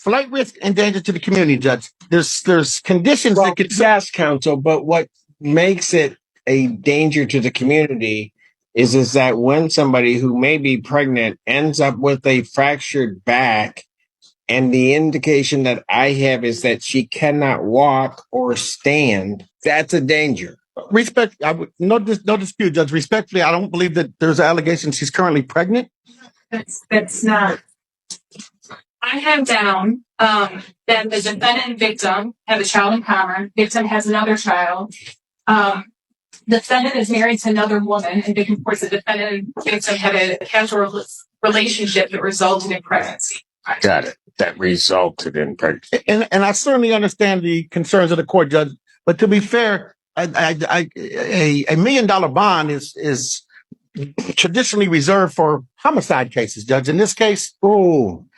flight risk and danger to the community, Judge. There's conditions that could. Yes, counsel, but what makes it a danger to the community is that when somebody who may be pregnant ends up with a fractured back, and the indication that I have is that she cannot walk or stand, that's a danger. No dispute, Judge. Respectfully, I don't believe that there's an allegation she's currently pregnant. That's not. I have down that the defendant and victim have a child in common. Victim has another child. Defendant is married to another woman, and victim reports the defendant and victim had a casual relationship that resulted in pregnancy. Got it. That resulted in pregnancy. And I certainly understand the concerns of the court, Judge. But to be fair, a $1 million bond is traditionally reserved for homicide cases, Judge. In this case,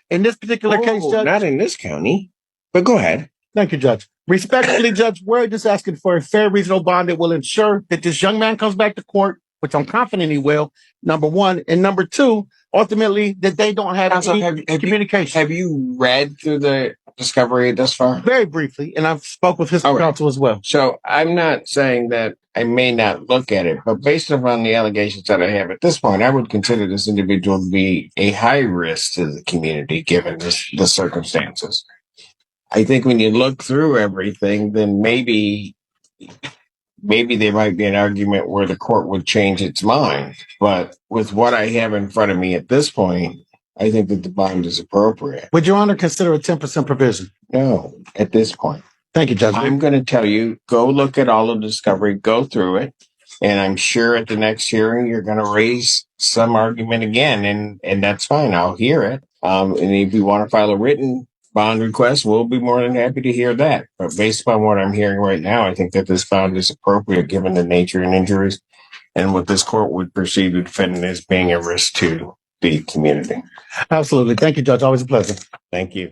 in this particular case, Judge, not in this county. But go ahead. Thank you, Judge. Respectfully, Judge, we're just asking for a fair, reasonable bond that will ensure that this young man comes back to court, which I'm confident he will, number one. And number two, ultimately, that they don't have any communication. Have you read through the discovery thus far? Very briefly, and I've spoke with his counsel as well. So I'm not saying that I may not look at it, but based upon the allegations that I have at this point, I would consider this individual to be a high risk to the community given the circumstances. I think when you look through everything, then maybe there might be an argument where the court would change its mind. But with what I have in front of me at this point, I think that the bond is appropriate. Would Your Honor consider a 10% provision? No, at this point. Thank you, Judge. I'm going to tell you, go look at all of the discovery, go through it. And I'm sure at the next hearing, you're going to raise some argument again. And that's fine. I'll hear it. And if you want to file a written bond request, we'll be more than happy to hear that. But based upon what I'm hearing right now, I think that this bond is appropriate given the nature and injuries and what this court would perceive the defendant as being a risk to the community. Absolutely. Thank you, Judge. Always a pleasure. Thank you.